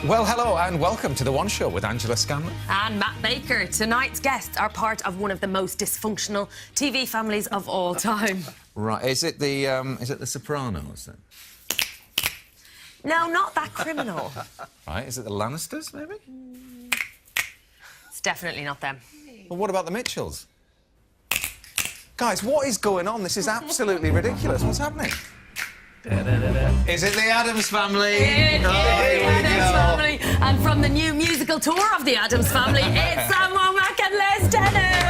Well, hello and welcome to The One Show with Angela Scanlon. And Matt Baker. Tonight's guests are part of one of the most dysfunctional TV families of all time. Right, is it the Sopranos then? No, not that criminal. Right, is it the Lannisters, maybe? It's definitely not them. Well, what about the Mitchells? Guys, what is going on? This is absolutely ridiculous. What's happening? Is it the Addams Family? It is the Addams Family. And from the new musical tour of the Addams Family, it's Sam, Womack and Les Dennis.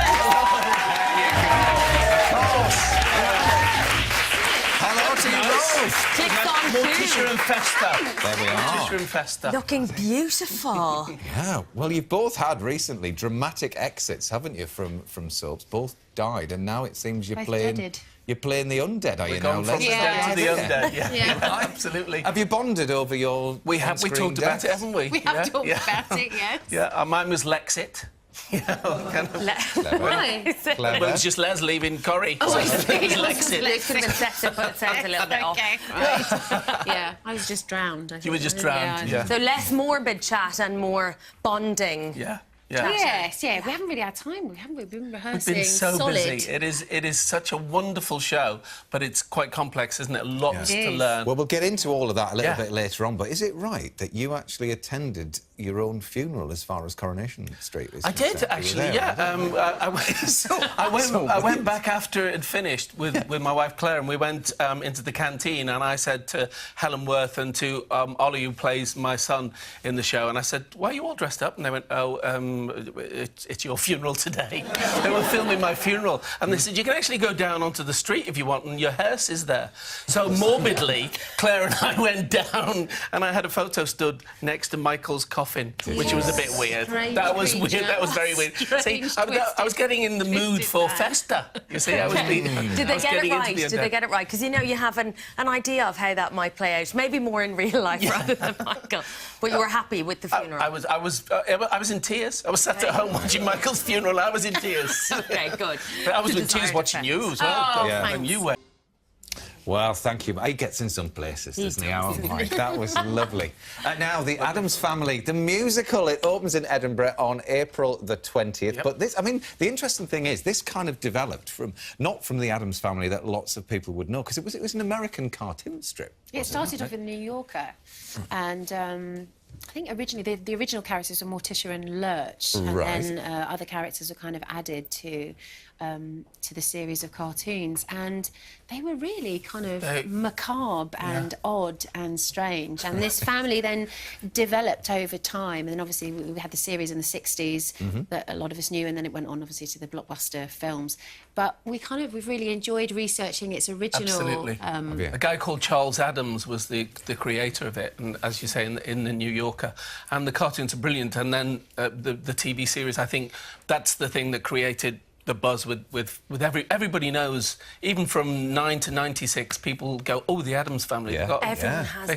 Hello to you both. Clicks on too. Morticia and Festa. There we are. Morticia and Festa. Looking beautiful. Yeah, well, you've both had recently dramatic exits, haven't you, from soaps? Both died, and now it seems you're playing... You're playing the undead, are you now? Gone from the dead to the undead, yeah. Absolutely. Have you bonded over your We talked about it, haven't we? We have talked about it, yes. Yeah, mine was Lexit. Kind of... Right. Clever. Well, it was just Les leaving Corrie. Oh, I so see. it was Lexit. It could have been Sefton, but it sounds a little bit off. Okay, right. Yeah, I was just drowned. I You were think. just drowned, yeah. So less morbid chat and more bonding. Yeah. Yes, yeah. We haven't really had time. We've been rehearsing. We've been so solid. busy. It is such a wonderful show, but it's quite complex, isn't it? Lots to learn. Well, we'll get into all of that a little bit later on, but is it right that you actually attended your own funeral as far as Coronation Street is I concerned? did, actually, yeah. I went back after it had finished with my wife Claire, and we went into the canteen, and I said to Helen Worth and to Ollie, who plays my son in the show, and I said, why are you all dressed up? And they went, it's your funeral today. They were filming my funeral, and they said, you can actually go down onto the street if you want, and your hearse is there. So morbidly, Claire and I went down, and I had a photo stood next to Michael's coffin, which was a bit weird. That was weird. That was very weird. See, I was getting in the mood for Festa. You see, I was being... Did they get it right? Did they get it right? Because, you know, you have an idea of how that might play out, maybe more in real life rather than Michael. But you were happy with the funeral? I was in tears. I was sat at home watching Michael's funeral. I was in tears. OK, good. But I was in tears watching you as well. Oh, when you went. Well, thank you. He gets in some places, doesn't he? Oh, my, that was lovely. Now, The Addams Family, the musical, it opens in Edinburgh on April the 20th. Yep. But this, I mean, the interesting thing is, this kind of developed not from The Addams Family that lots of people would know, because it was an American cartoon strip. Yeah, it started off in the New Yorker, and I think originally the original characters were Morticia and Lurch, and then other characters were kind of added to the series of cartoons, and they were really kind of macabre and odd and strange. And this family then developed over time, and then obviously we had the series in the 60s that a lot of us knew, and then it went on obviously to the blockbuster films. But we've really enjoyed researching its original. Absolutely. A guy called Charles Addams was the creator of it, and as you say, in the New Yorker, and the cartoons are brilliant. And then the TV series, I think that's the thing that created the buzz with everybody knows, even from 9 to 96, people go, oh, the Addams Family. Yeah. Everyone has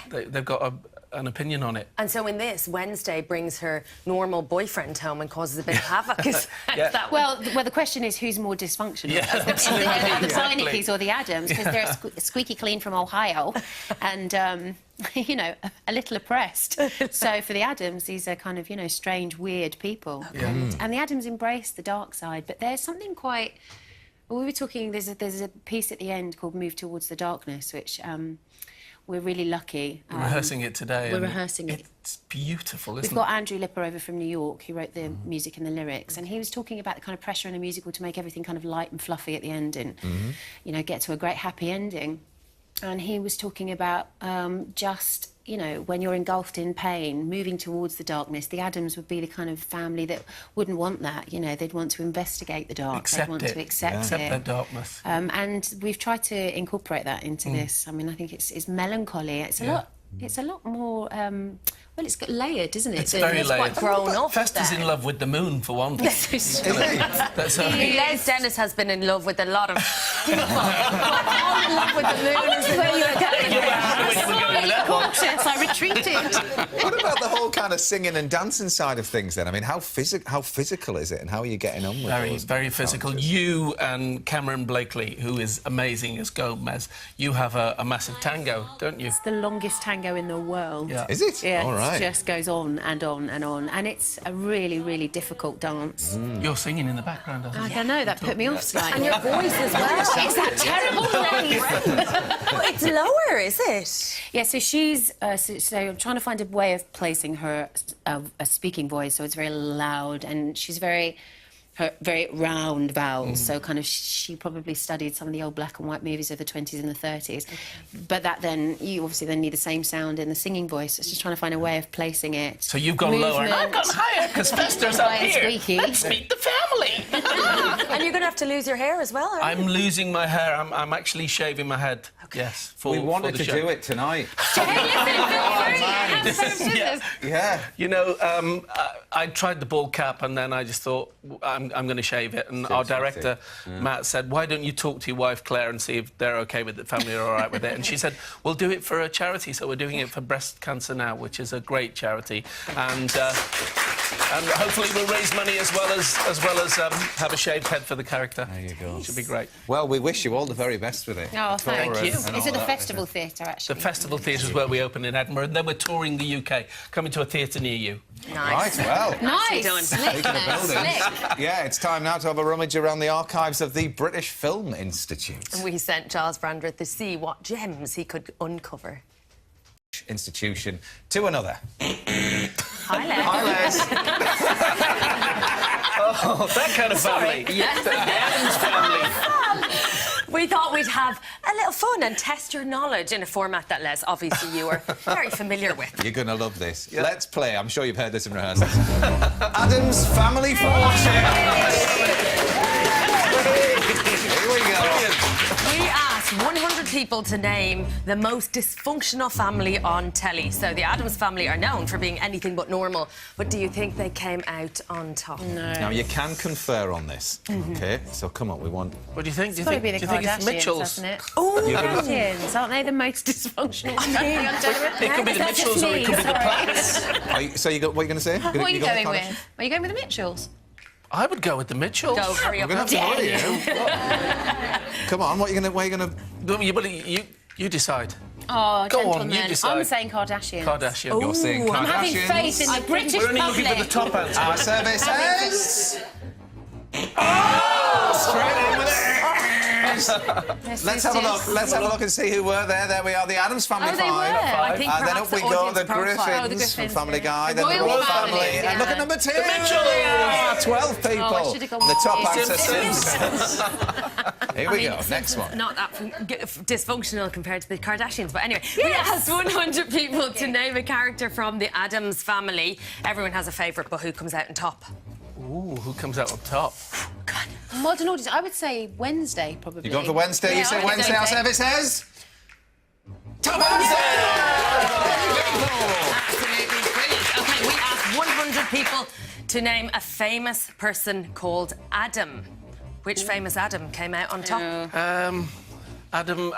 They've got an opinion on it. And so in this, Wednesday brings her normal boyfriend home and causes a bit of havoc. Well, the question is, who's more dysfunctional? Yeah, the Beinecke's or the Addams? Because they're squeaky clean from Ohio, and you know, a little oppressed. So for the Addams, these are kind of, you know, strange, weird people. And the Addams embrace the dark side, but there's something quite... Well, we were talking, there's a piece at the end called Move Towards the Darkness, which we're really lucky. We're rehearsing it today. We're rehearsing it. It's beautiful, isn't it? We've got Andrew Lipper over from New York, who wrote the music and the lyrics, and he was talking about the kind of pressure in a musical to make everything kind of light and fluffy at the end and, you know, get to a great happy ending. And he was talking about just, you know, when you're engulfed in pain, moving towards the darkness. The Addams would be the kind of family that wouldn't want that. You know, they'd want to investigate the dark. They'd want to accept it. Accept their darkness. And we've tried to incorporate that into this. I mean, I think it's melancholy. It's a lot. It's a lot more. Well, it's got layered, isn't it? It's very layered. Quite grown up. Festa's in love with the moon, for one. Les Dennis has been in love with a lot of people. All in love with the moon. You were happy when you were going there. cautious. I retreated. What about the whole kind of singing and dancing side of things, then? I mean, how physical is it, and how are you getting on with it? Very physical. You and Cameron Blakely, who is amazing as Gomez, you have a massive tango, don't you? It's the longest tango in the world. Yeah. Is it? Yeah, All right. it just goes on and on and on. And it's a really, really difficult dance. You're singing in the background, I think. I don't know, that put me off slightly. And your voice as well. It's that terrible But it's lower, is it? Yeah, so she's... so I'm trying to find a way of placing her a speaking voice, so it's very loud, and she's very round vowels, so kind of she probably studied some of the old black and white movies of the 20s and the 30s. But that then, you obviously then need the same sound in the singing voice. It's just trying to find a way of placing it. So you've gone lower and I've gone higher, because Fester's up here. Squeaky. Let's meet the family. And you're going to have to lose your hair as well, aren't you? I'm losing my hair. I'm actually shaving my head. Okay. Yes. We wanted to do it tonight. Yeah. You know, I tried the bald cap and then I just thought, I'm going to shave it. And our director, Matt, said, why don't you talk to your wife, Claire, and see if they're OK with it, family are all right with it. And she said, we'll do it for a charity. So we're doing it for breast cancer now, which is a great charity. And hopefully we'll raise money as well as have a shaved head for the character. There you go. Should be great. Well, we wish you all the very best with it. Oh, thank you. and It's at the Festival Theatre, actually. The Festival Theatre is where we open in Edinburgh, and then we're touring the UK, coming to a theatre near you. Nice. Right, well. Nice. Done. Slickness. Slick. Yeah, it's time now to have a rummage around the archives of the British Film Institute. And we sent Giles Brandreth to see what gems he could uncover. Institution to another. Hi, Les. Hi, Les. Oh, that kind of family. Yes. The Adams family. We thought we'd have a little fun and test your knowledge in a format that, Les, obviously you are very familiar with. You're going to love this. Yeah. Let's play. I'm sure you've heard this in rehearsals. Adam's Family Fortune. Here we go. We asked 100 people to name the most dysfunctional family on telly. So the Addams family are known for being anything but normal. But do you think they came out on top? No. Now, you can confer on this, OK? So, come on, we want... What do you think? It's got to be the Kardashians, Mitchells? hasn't it? Oh, Kardashians, aren't they the most dysfunctional family on television? It could be the Mitchells or it could be the Platts. So, what are you going to say? What are you going with? Are you going with the Mitchells? I would go with the Mitchells. Go, hurry We're up. going to have to order you. Come on, what are you going to... You decide. Oh, Go on, gentlemen. you decide. I'm saying Kardashians. Kardashian. You're saying Kardashians. I'm having faith in the British We're only public. looking for the top answer. Our service is... Oh! Straight in with it. Let's have a look. Let's have a look and see who were there. There we are, the Addams Family Oh, they five. were. I think Then perhaps up we the go, audience the profile. Griffins, Oh, the Griffins, from Family yeah. Guy, The then the Royal Royal Family, Family. yeah. And look at number 2. The Mitchells. 12 people. Oh, I should have gone The with top the answer, Simpsons. Simpsons. Here we go, next one. Not that dysfunctional compared to the Kardashians, but anyway, we asked 100 people to name a character from the Addams family. Everyone has a favourite, but who comes out on top? Ooh, who comes out on top? Modern audience, I would say Wednesday, probably. You going for Wednesday? Yeah, You say I would Wednesday, our service says... Top answer! Absolutely brilliant. OK, we asked 100 people to name a famous person called Adam. Which famous Adam came out on top? Adam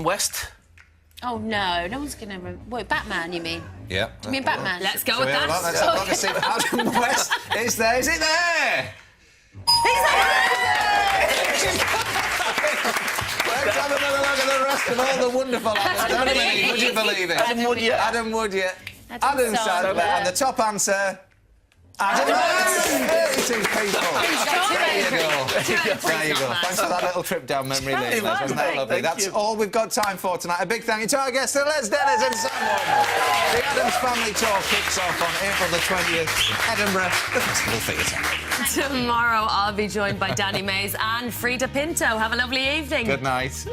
West. Oh, no, no one's going to... Wait, Batman, you mean? Yeah. You mean Batman? Let's go So with we have a lot. that. Let's have a look and see if Adam West is there. Is it there? Let's have another look at the rest of all the wonderful Adams. Would you believe it? Adam Wood, yeah. Adam Wood, yeah. Adam Sandler. And the top answer... Adam West. 32 people. There you go. There you go. Thanks for that little trip down memory lane. Wasn't that lovely? That's all we've got time for tonight. A big thank you to our guests, Les Dennis and Simon. The Addams Family Tour kicks off on April the 20th in Edinburgh, the Festival Theatre. Tomorrow I'll be joined by Danny Mays and Frida Pinto. Have a lovely evening. Good night.